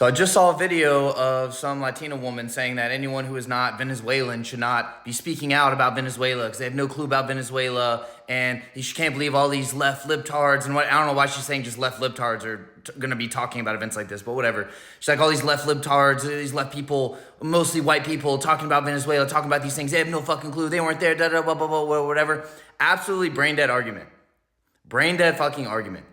So I just saw a video of some Latina woman saying that anyone who is not Venezuelan should not be speaking out about Venezuela because they have no clue about Venezuela, and she can't believe all these left libtards and what. I don't know why she's saying just left libtards are going to be talking about events like this, but whatever. She's like, all these left libtards, these left people, mostly white people, talking about Venezuela, talking about these things. They have no fucking clue. They weren't there. Da da blah blah blah whatever. Absolutely brain dead argument. Brain dead fucking argument.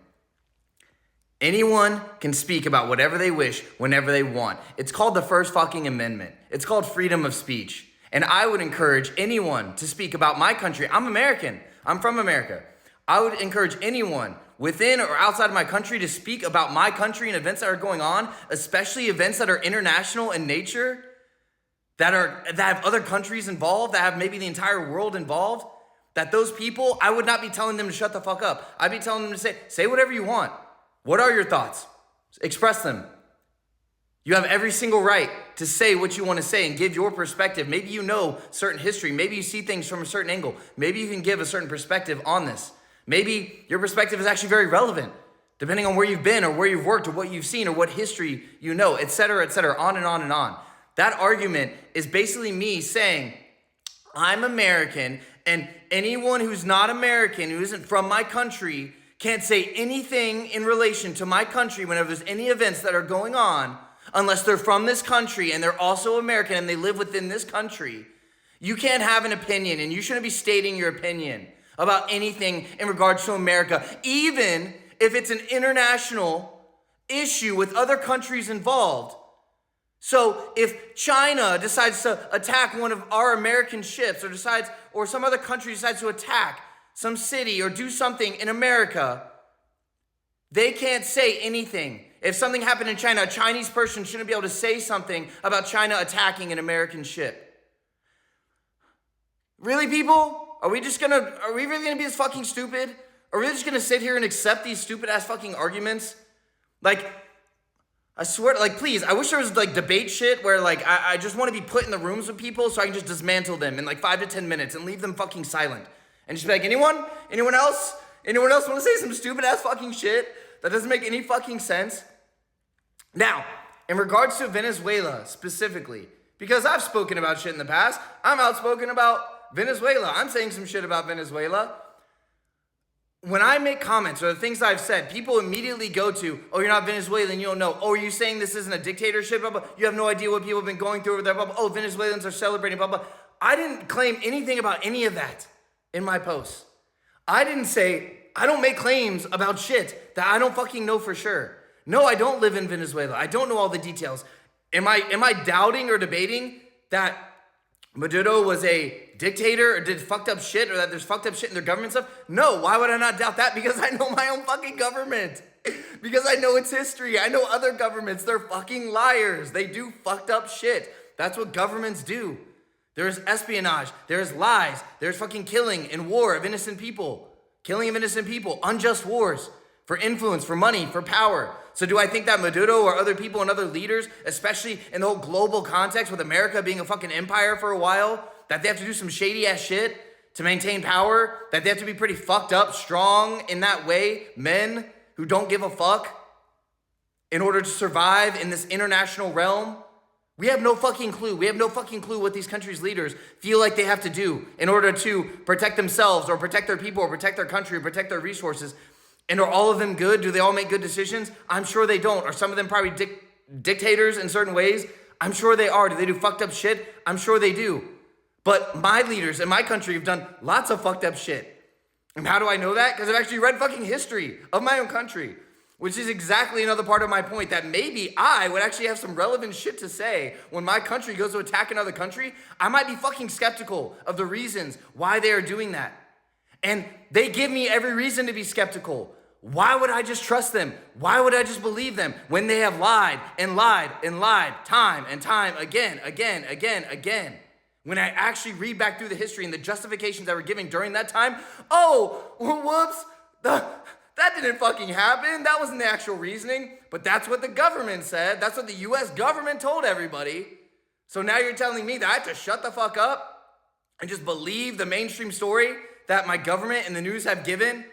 Anyone can speak about whatever they wish whenever they want. It's called the First fucking Amendment. It's called freedom of speech. And I would encourage anyone to speak about my country. I'm American. I'm from America. I would encourage anyone within or outside of my country to speak about my country and events that are going on, especially events that are international in nature, that have other countries involved, that have maybe the entire world involved. That those people, I would not be telling them to shut the fuck up. I'd be telling them to say whatever you want. What are your thoughts? Express them. You have every single right to say what you want to say and give your perspective. Maybe you know certain history. Maybe you see things from a certain angle. Maybe you can give a certain perspective on this. Maybe your perspective is actually very relevant, depending on where you've been or where you've worked or what you've seen or what history you know, et cetera, on and on and on. That argument is basically me saying, I'm American, and anyone who's not American, who isn't from my country, can't say anything in relation to my country whenever there's any events that are going on, unless they're from this country and they're also American and they live within this country. You can't have an opinion, and you shouldn't be stating your opinion about anything in regards to America, even if it's an international issue with other countries involved. So if China decides to attack one of our American ships, or some other country decides to attack some city or do something in America, they can't say anything. If something happened in China, a Chinese person shouldn't be able to say something about China attacking an American ship. Really, people? Are we really gonna be this fucking stupid? Are we just gonna sit here and accept these stupid ass fucking arguments? Like, I swear, please, I wish there was debate shit where I just want to be put in the rooms with people so I can just dismantle them in 5 to 10 minutes and leave them fucking silent. And just be like, anyone else want to say some stupid ass fucking shit that doesn't make any fucking sense? Now, in regards to Venezuela specifically, because I've spoken about shit in the past, I'm outspoken about Venezuela. I'm saying some shit about Venezuela. When I make comments or the things I've said, people immediately go to, oh, you're not Venezuelan, you don't know. Oh, are you saying this isn't a dictatorship? Blah, blah. You have no idea what people have been going through over there. Blah, blah. Oh, Venezuelans are celebrating, blah, blah. I didn't claim anything about any of that in my posts. I don't make claims about shit that I don't fucking know for sure. No, I don't live in Venezuela. I don't know all the details. Am I doubting or debating that Maduro was a dictator or did fucked up shit, or that there's fucked up shit in their government stuff? No, why would I not doubt that? Because I know my own fucking government. Because I know its history. I know other governments. They're fucking liars. They do fucked up shit. That's what governments do. There's espionage. There's lies. There's fucking killing and war of innocent people. Killing of innocent people. Unjust wars. For influence, for money, for power. So do I think that Maduro or other people and other leaders, especially in the whole global context with America being a fucking empire for a while, that they have to do some shady ass shit to maintain power? That they have to be pretty fucked up, strong in that way, men who don't give a fuck in order to survive in this international realm? We have no fucking clue. We have no fucking clue what these countries' leaders feel like they have to do in order to protect themselves or protect their people or protect their country or protect their resources. And are all of them good? Do they all make good decisions? I'm sure they don't. Are some of them probably dictators in certain ways? I'm sure they are. Do they do fucked up shit? I'm sure they do. But my leaders in my country have done lots of fucked up shit. And how do I know that? Because I've actually read fucking history of my own country, which is exactly another part of my point, that maybe I would actually have some relevant shit to say when my country goes to attack another country. I might be fucking skeptical of the reasons why they are doing that. And they give me every reason to be skeptical. Why would I just trust them? Why would I just believe them when they have lied and lied and lied time and time again? When I actually read back through the history and the justifications that were given during that time, oh, whoops, that didn't fucking happen. That wasn't the actual reasoning. But that's what the government said. That's what the US government told everybody. So now you're telling me that I have to shut the fuck up and just believe the mainstream story that my government and the news have given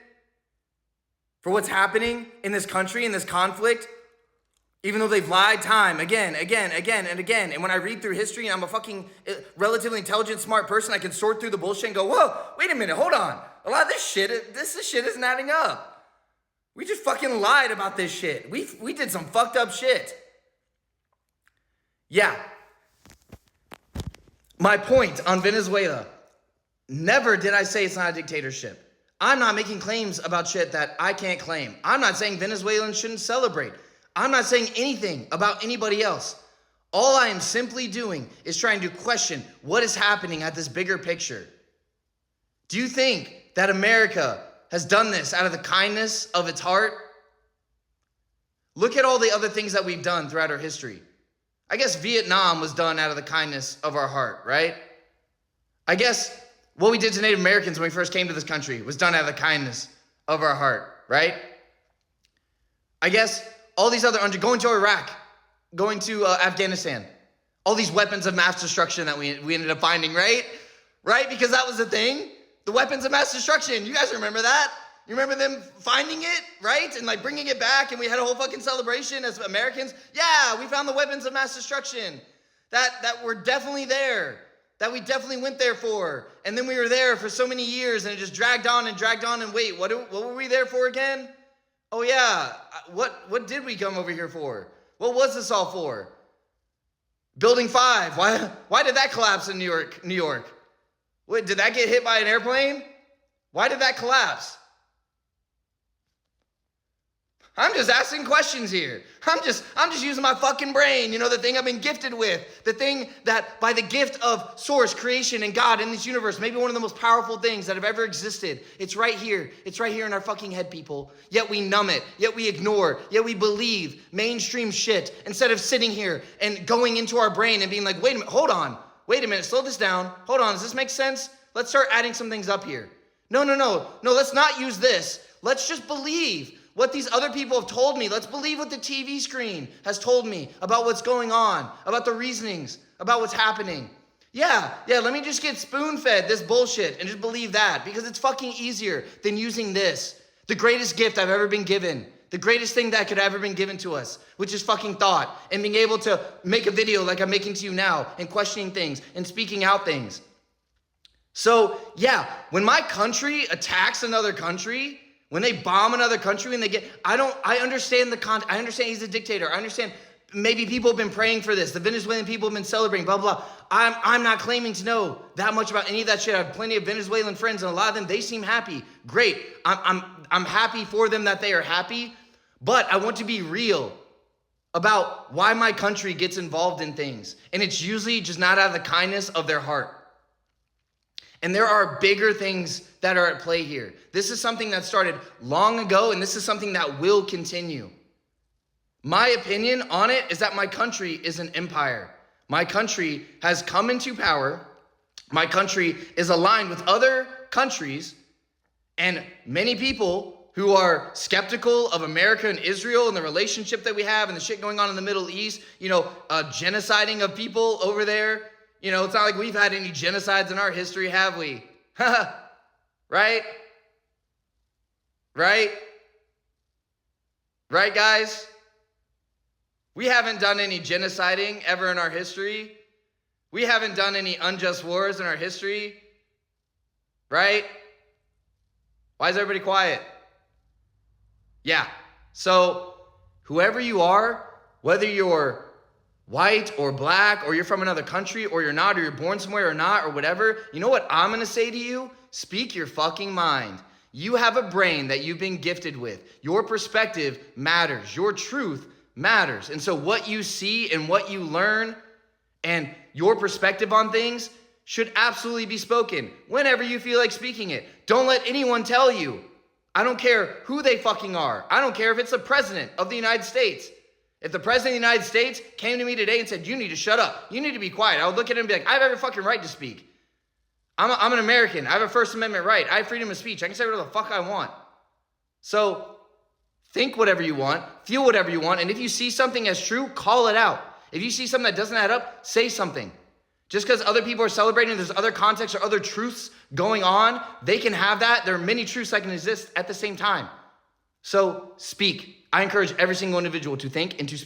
for what's happening in this country, in this conflict, Even though they've lied time, again, and again. And when I read through history and I'm a fucking relatively intelligent, smart person, I can sort through the bullshit and go, whoa, wait a minute, hold on. A lot of this shit isn't adding up. We just fucking lied about this shit. We did some fucked up shit. Yeah. My point on Venezuela, never did I say it's not a dictatorship. I'm not making claims about shit that I can't claim. I'm not saying Venezuelans shouldn't celebrate. I'm not saying anything about anybody else. All I am simply doing is trying to question what is happening at this bigger picture. Do you think that America has done this out of the kindness of its heart? Look at all the other things that we've done throughout our history. I guess Vietnam was done out of the kindness of our heart, right? I guess what we did to Native Americans when we first came to this country was done out of the kindness of our heart, right? I guess all these other, going to Iraq, going to Afghanistan, all these weapons of mass destruction that we ended up finding, right? Right? Because that was the thing. The weapons of mass destruction. You guys remember that? You remember them finding it, right? And like bringing it back, and we had a whole fucking celebration as Americans. Yeah, we found the weapons of mass destruction that were definitely there, that we definitely went there for. And then we were there for so many years, and it just dragged on and wait, what were we there for again? Oh yeah, what did we come over here for? What was this all for? Building 5, why did that collapse in New York? Wait, did that get hit by an airplane? Why did that collapse? I'm just asking questions here. I'm just using my fucking brain, the thing I've been gifted with, the thing that by the gift of source, creation, and God in this universe, maybe one of the most powerful things that have ever existed. It's right here. It's right here in our fucking head, people. Yet we numb it. Yet we ignore. Yet we believe mainstream shit instead of sitting here and going into our brain and being like, wait a minute, hold on. Wait a minute, slow this down. Hold on, does this make sense? Let's start adding some things up here. No, let's not use this. Let's just believe what these other people have told me. Let's believe what the TV screen has told me about what's going on, about the reasonings, about what's happening. Yeah, let me just get spoon-fed this bullshit and just believe that because it's fucking easier than using this. The greatest gift I've ever been given. The greatest thing that could ever been given to us, which is fucking thought and being able to make a video like I'm making to you now and questioning things and speaking out things. So yeah, when my country attacks another country, when they bomb another country and I understand I understand he's a dictator. I understand maybe people have been praying for this. The Venezuelan people have been celebrating, blah, blah. I'm not claiming to know that much about any of that shit. I have plenty of Venezuelan friends and a lot of them, they seem happy. Great. I'm happy for them that they are happy, but I want to be real about why my country gets involved in things. And it's usually just not out of the kindness of their heart. And there are bigger things that are at play here. This is something that started long ago, and this is something that will continue. My opinion on it is that my country is an empire. My country has come into power. My country is aligned with other countries, and many people who are skeptical of America and Israel and the relationship that we have and the shit going on in the Middle East, genociding of people over there. It's not like we've had any genocides in our history, have we? Right? Right? Right, guys? We haven't done any genociding ever in our history. We haven't done any unjust wars in our history. Right? Why is everybody quiet? Yeah. So, whoever you are, whether you're white or black, or you're from another country, or you're not, or you're born somewhere or not, or whatever, you know what I'm gonna say to you? Speak your fucking mind. You have a brain that you've been gifted with. Your perspective matters. Your truth matters. And so what you see and what you learn and your perspective on things should absolutely be spoken whenever you feel like speaking it. Don't let anyone tell you. I don't care who they fucking are. I don't care if it's the president of the United States. If the president of the United States came to me today and said, you need to shut up, you need to be quiet, I would look at him and be like, I have every fucking right to speak. I'm an American. I have a First Amendment right. I have freedom of speech. I can say whatever the fuck I want. So think whatever you want, feel whatever you want, and if you see something as true, call it out. If you see something that doesn't add up, say something. Just because other people are celebrating, there's other contexts or other truths going on, they can have that. There are many truths that can exist at the same time. So speak. I encourage every single individual to think and to speak.